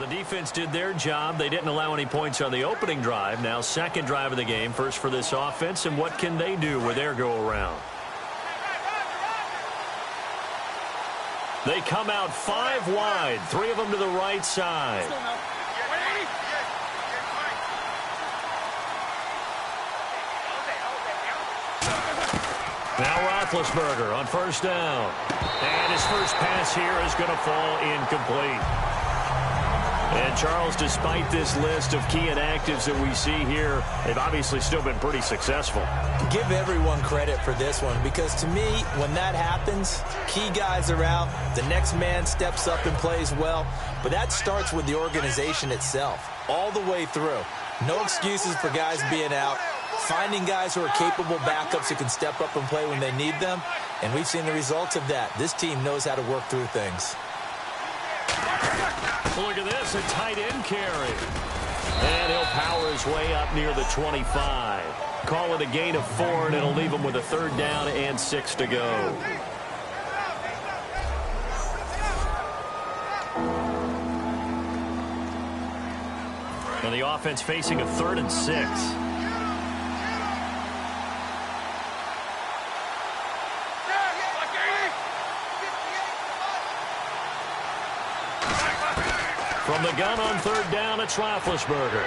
the defense did their job. They didn't allow any points on the opening drive. Now second drive of the game, first for this offense, and what can they do with their go-around? They come out 5 wide, 3 of them to the right side. Now Roethlisberger on first down. And his first pass here is going to fall incomplete. And, Charles, despite this list of key inactives that we see here, they've obviously still been pretty successful. Give everyone credit for this one because, to me, when that happens, key guys are out, the next man steps up and plays well. But that starts with the organization itself, all the way through. No excuses for guys being out. Finding guys who are capable backups who can step up and play when they need them. And we've seen the results of that. This team knows how to work through things. Look at this, a tight end carry. And he'll power his way up near the 25. Call it a gain of 4, and it'll leave him with a third down and 6 to go. And the offense facing a 3rd and 6. From the gun on third down, it's Roethlisberger.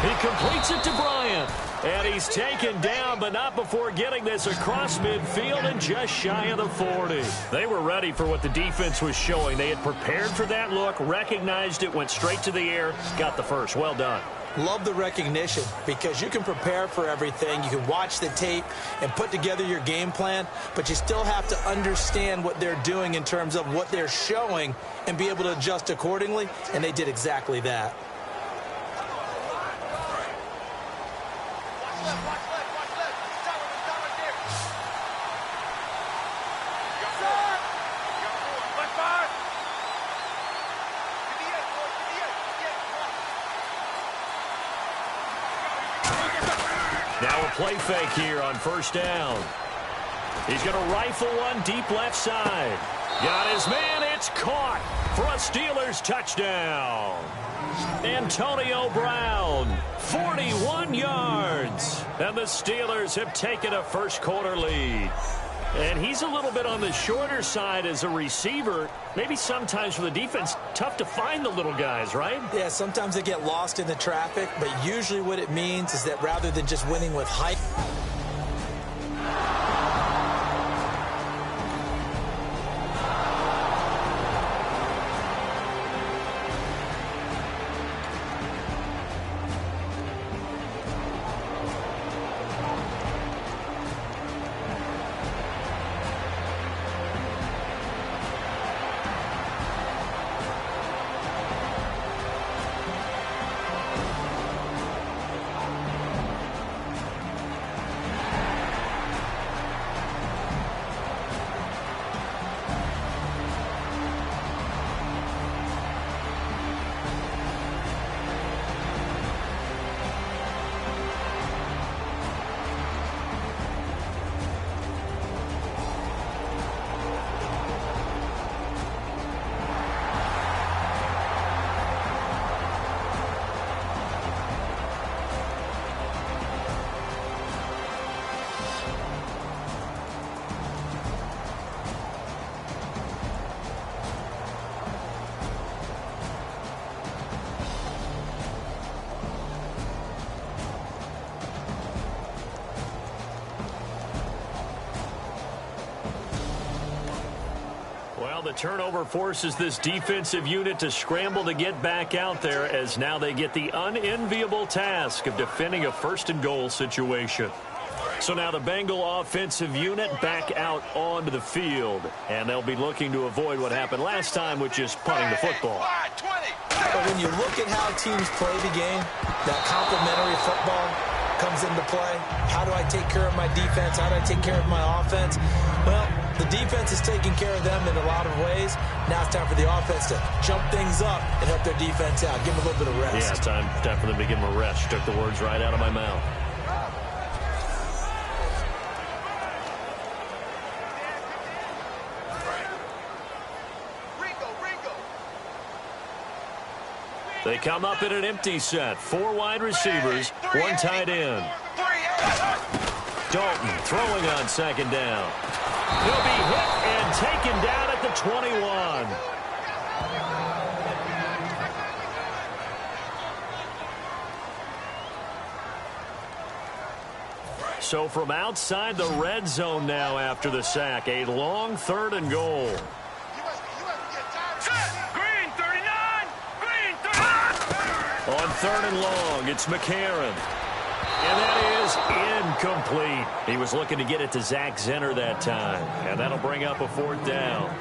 He completes it to Bryant. And he's taken down, but not before getting this across midfield and just shy of the 40. They were ready for what the defense was showing. They had prepared for that look, recognized it, went straight to the air, got the first. Well done. Love the recognition because you can prepare for everything. You can watch the tape and put together your game plan, but you still have to understand what they're doing in terms of what they're showing and be able to adjust accordingly, and they did exactly that. Now a play fake here on first down. He's going to rifle one deep left side. Got his man. It's caught for a Steelers touchdown. Antonio Brown, 41 yards. And the Steelers have taken a first quarter lead. And he's a little bit on the shorter side as a receiver. Maybe sometimes for the defense, tough to find the little guys, right? Yeah, sometimes they get lost in the traffic, but usually what it means is that rather than just winning with height, the turnover forces this defensive unit to scramble to get back out there as now they get the unenviable task of defending a first and goal situation. So now the Bengal offensive unit back out onto the field, and they'll be looking to avoid what happened last time, which is punting the football. But when you look at how teams play the game, that complementary football comes into play. How do I take care of my defense? How do I take care of my offense? Well, the defense is taking care of them in a lot of ways. Now it's time for the offense to jump things up and help their defense out. Give them a little bit of rest. Yeah, time for them to give them a rest. You took the words right out of my mouth. They come up in an empty set. 4 wide receivers, 1 tight end. Dalton throwing on second down. He'll be hit and taken down at the 21. So from outside the red zone now after the sack, a long 3rd and goal. On 3rd and long, it's McCarron. And that is incomplete. He was looking to get it to Zach Zenner that time. And that'll bring up a 4th down.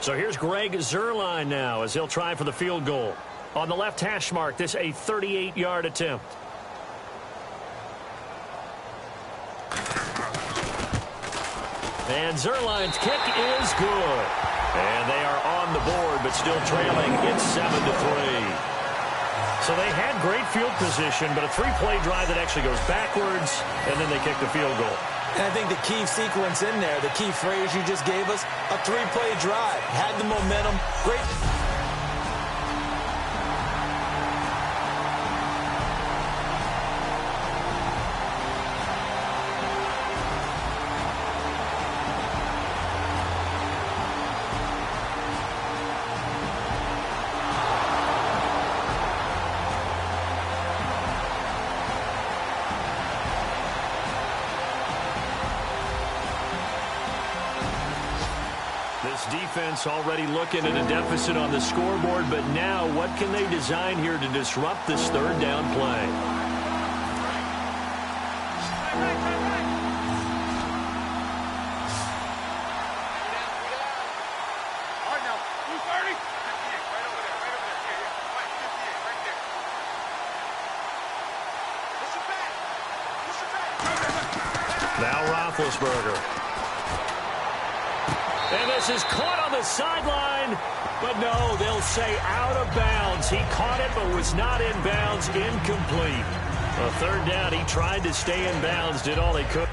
So here's Greg Zuerlein now as he'll try for the field goal. On the left hash mark, this a 38-yard attempt. And Zuerlein's kick is good. And they are on the board, but still trailing. It's 7-3. So they had great field position, but a 3-play drive that actually goes backwards, and then they kick the field goal. And I think the key sequence in there, the key phrase you just gave us, a 3-play drive. Had the momentum. Great. Defense already looking at a deficit on the scoreboard, but now what can they design here to disrupt this 3rd down play? Now Roethlisberger. And this is caught on the sideline, but no, they'll say out of bounds. He caught it, but was not in bounds, incomplete. A 3rd down, he tried to stay in bounds, did all he could.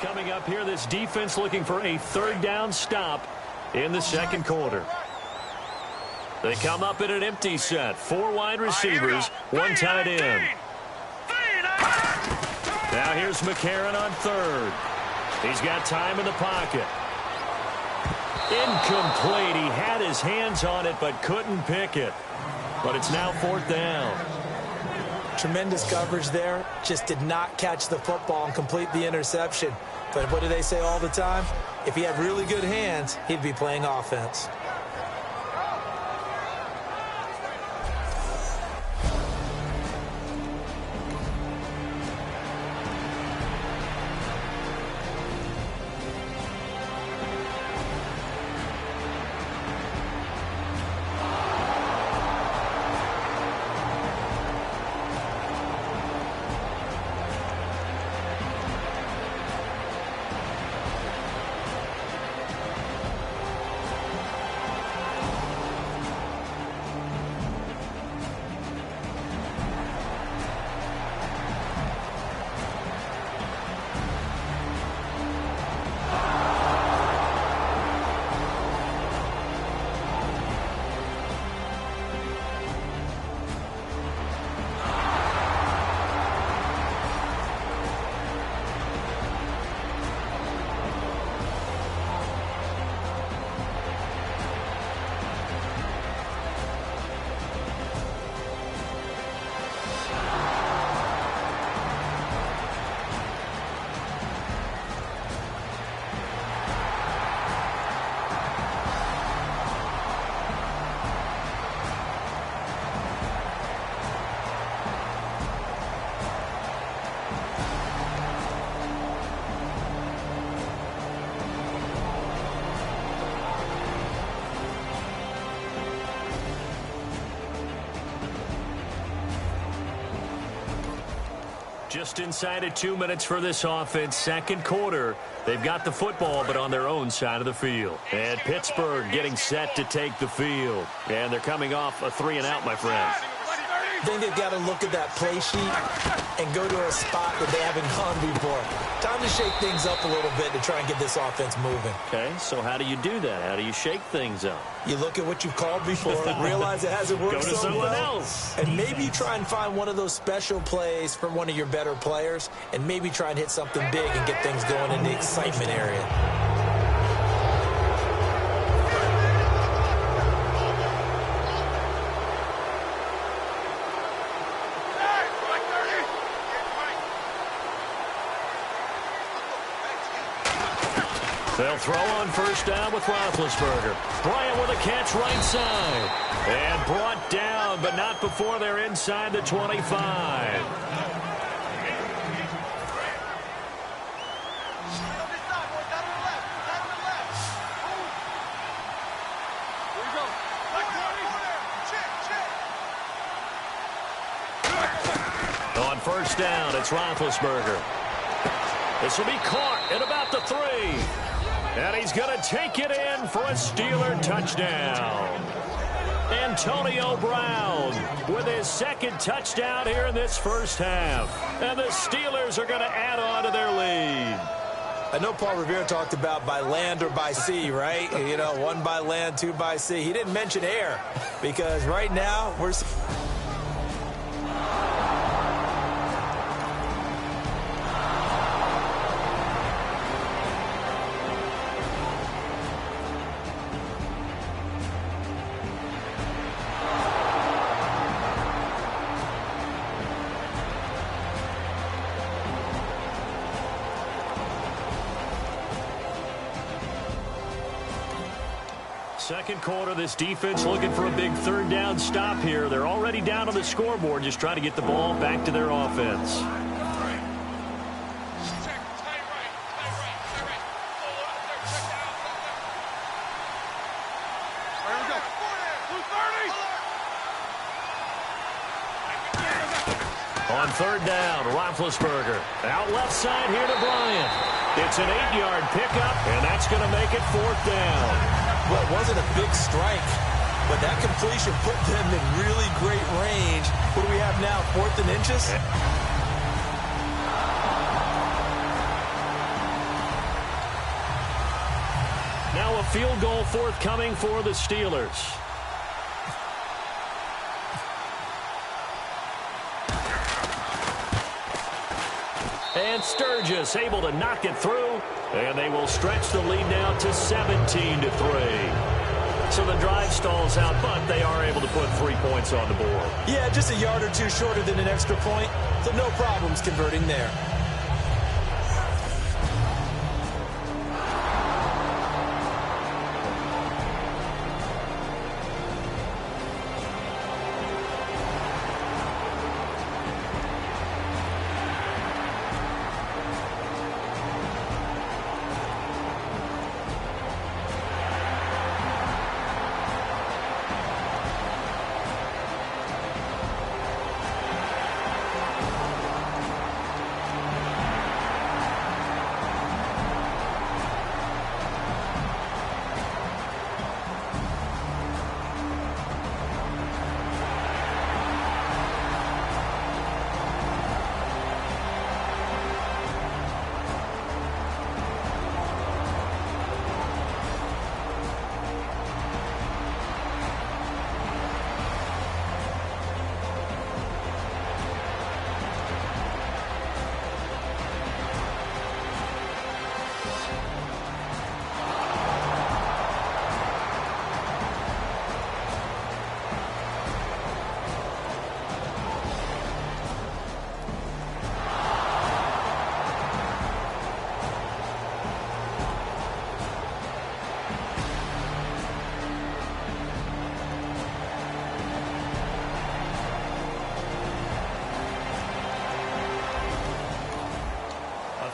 Coming up here, this defense looking for a 3rd down stop in the 2nd quarter. They come up in an empty set. 4 wide receivers, 1 tight end. Now here's McCarron on 3rd. He's got time in the pocket. Incomplete. He had his hands on it but couldn't pick it. But it's now 4th down. Tremendous coverage there. Just did not catch the football and complete the interception. But what do they say all the time? If he had really good hands, he'd be playing offense. Just inside of 2 minutes for this offense. Second quarter. They've got the football, but on their own side of the field. And Pittsburgh getting set to take the field. And they're coming off a 3-and-out, my friend. I think they've got to look at that play sheet and go to a spot that they haven't gone before. Time to shake things up a little bit to try and get this offense moving. Okay, so how do you do that? How do you shake things up? You look at what you've called before, realize it hasn't worked Go to so something well, else. and maybe try and find one of those special plays from one of your better players, and maybe try and hit something big and get things going in the excitement area. They'll throw on first down with Roethlisberger. Bryant with a catch right side. And brought down, but not before they're inside the 25. On first down, it's Roethlisberger. This will be caught at about the 3. And he's going to take it in for a Steeler touchdown. Antonio Brown with his second touchdown here in this first half. And the Steelers are going to add on to their lead. I know Paul Revere talked about by land or by sea, right? You know, 1 by land, 2 by sea. He didn't mention air because right now we're... Second quarter, this defense looking for a big third down stop here. They're already down on the scoreboard, just trying to get the ball back to their offense. On third down, Roethlisberger. Out left side here to Bryant. It's an 8-yard pickup, and that's going to make it fourth down. Well, it wasn't a big strike, but that completion put them in really great range. What do we have now, 4th and inches? Now a field goal forthcoming for the Steelers. And Sturgis able to knock it through. And they will stretch the lead now to 17-3. So the drive stalls out, but they are able to put 3 points on the board. Yeah, just a yard or two shorter than an extra point. So no problems converting there.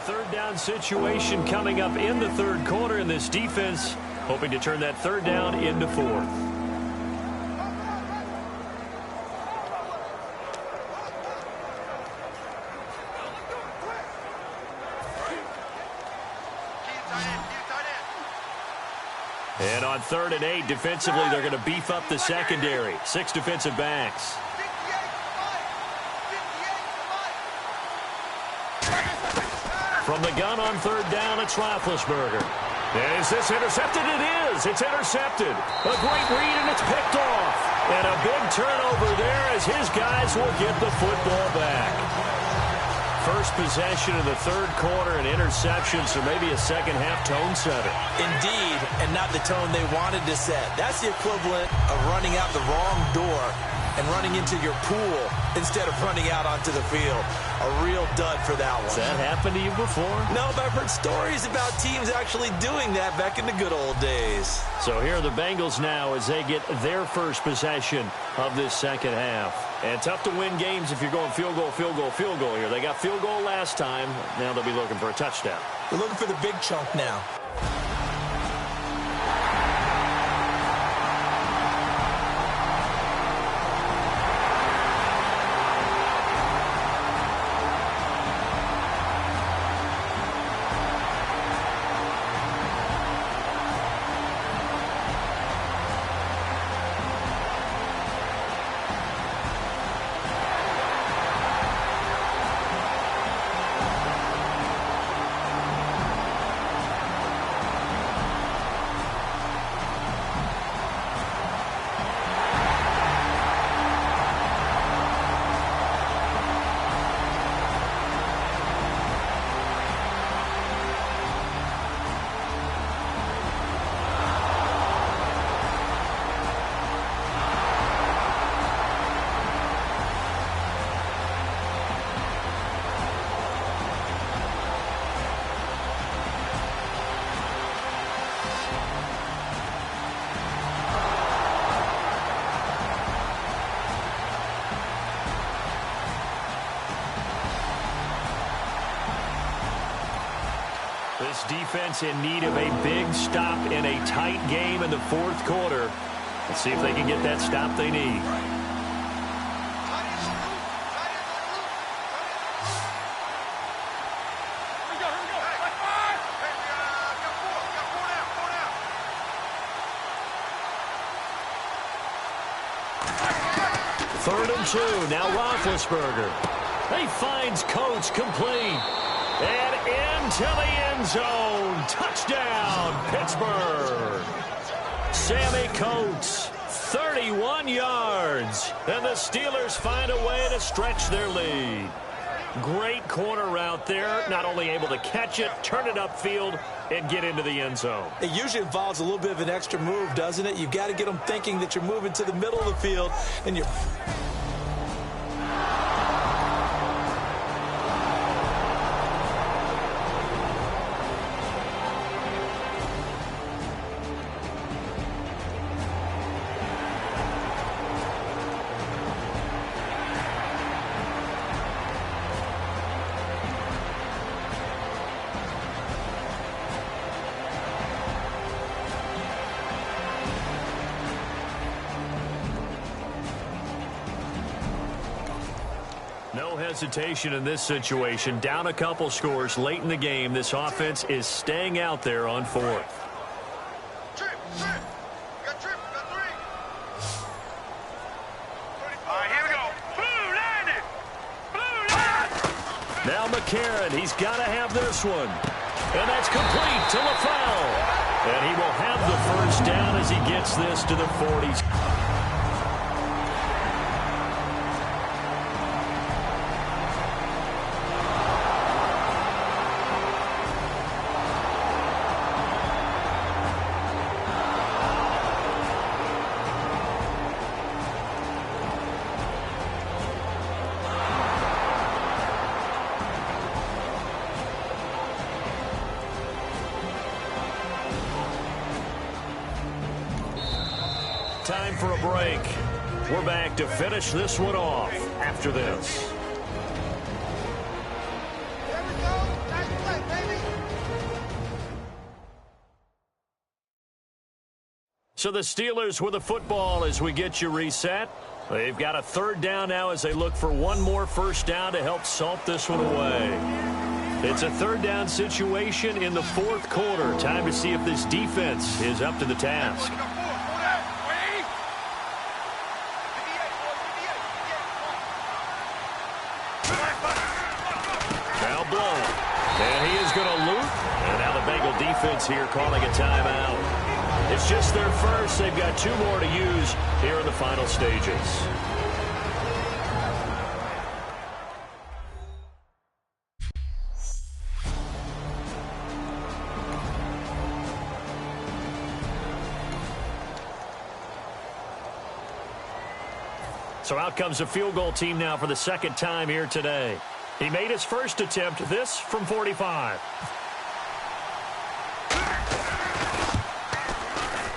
Third down situation coming up in the third quarter, in this defense hoping to turn that third down into fourth. And on 3rd and 8, defensively, they're going to beef up the secondary. 6 defensive backs. From the gun on 3rd down, it's Roethlisberger. And is this intercepted? It is. It's intercepted. A great read, and it's picked off. And a big turnover there as his guys will get the football back. First possession of the 3rd quarter and interception, so maybe a second-half tone setter. Indeed, and not the tone they wanted to set. That's the equivalent of running out the wrong door and running into your pool instead of running out onto the field. A real dud for that one. Has that happened to you before? No, but I've heard stories about teams actually doing that back in the good old days. So here are the Bengals now as they get their first possession of this second half. And tough to win games if you're going field goal, field goal, field goal here. They got field goal last time. Now they'll be looking for a touchdown. They're looking for the big chunk now. This defense in need of a big stop in a tight game in the 4th quarter. Let's see if they can get that stop they need. Third and 2. Now Roethlisberger. He finds Coates complete. And into the end zone. Touchdown, Pittsburgh. Sammy Coates, 31 yards. And the Steelers find a way to stretch their lead. Great corner route there. Not only able to catch it, turn it upfield, and get into the end zone. It usually involves a little bit of an extra move, doesn't it? You've got to get them thinking that you're moving to the middle of the field, and you're... No hesitation in this situation. Down a couple scores late in the game. This offense is staying out there on 4th. Trip. Got 3. All right, here we go. Blue landed. Now McCarron, he's got to have this one. And that's complete to LaFell. And he will have the first down as he gets this to the 40s. Time for a break. We're back to finish this one off after this. There we go. Nice play, baby. So the Steelers with the football as we get you reset. They've got a 3rd down now as they look for one more first down to help salt this one away. It's a third down situation in the fourth quarter. Time to see if this defense is up to the task. Now blown. And he is going to loop. And now the Bengal defense here calling a timeout. It's just their first. They've got 2 more to use here in the final stages. So out comes the field goal team now for the second time here today. He made his first attempt, this from 45.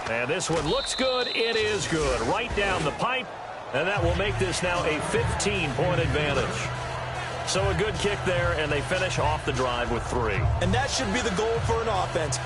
And this one looks good. It is good. Right down the pipe. And that will make this now a 15-point advantage. So a good kick there, and they finish off the drive with 3. And that should be the goal for an offense.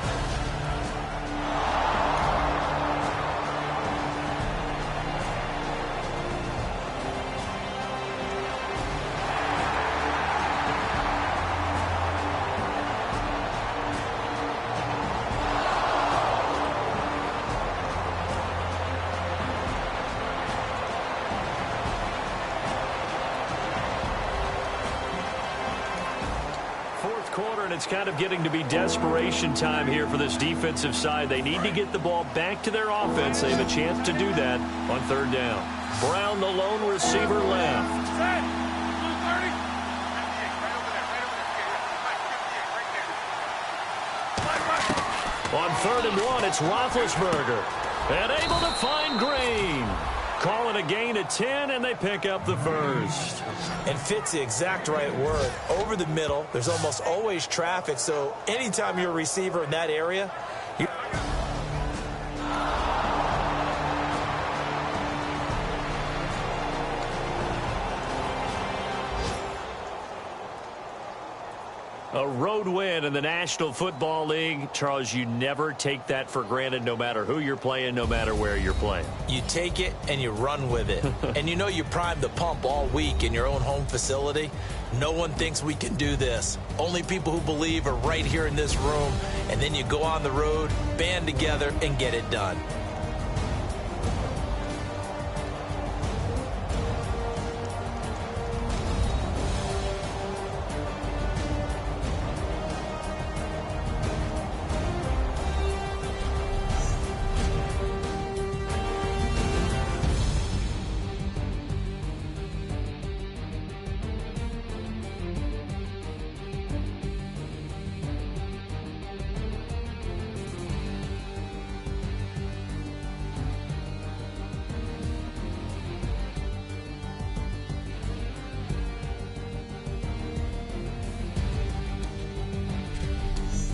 It's kind of getting to be desperation time here for this defensive side. They need to get the ball back to their offense. They have a chance to do that on third down. Brown, the lone receiver, left. On 3rd and 1, it's Roethlisberger. And able to find Green. Calling a gain of 10, and they pick up the first. And fits the exact right word. Over the middle, there's almost always traffic, so anytime you're a receiver in that area, a road win in the National Football League. Charles, you never take that for granted, no matter who you're playing, no matter where you're playing. You take it and you run with it. And you know you primed the pump all week in your own home facility. No one thinks we can do this. Only people who believe are right here in this room. And then you go on the road, band together, and get it done.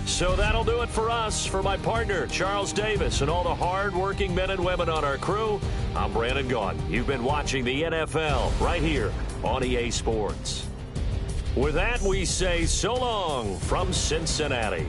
So that'll do it for us. For my partner, Charles Davis, and all the hard-working men and women on our crew, I'm Brandon Gaudin. You've been watching the NFL right here on EA Sports. With that, we say so long from Cincinnati.